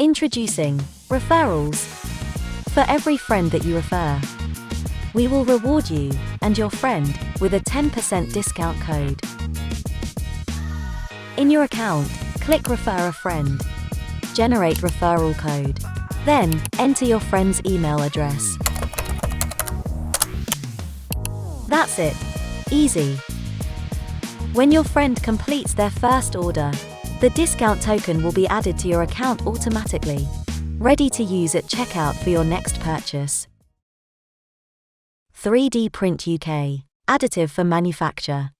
Introducing Referrals. For every friend that you refer, we will reward you and your friend with a 10% discount code. In your account, click Refer a Friend. Generate referral code. Then, enter your friend's email address. That's it. Easy. When your friend completes their first order, the discount token will be added to your account automatically, ready to use at checkout for your next purchase. 3D Print UK. Additive for manufacture.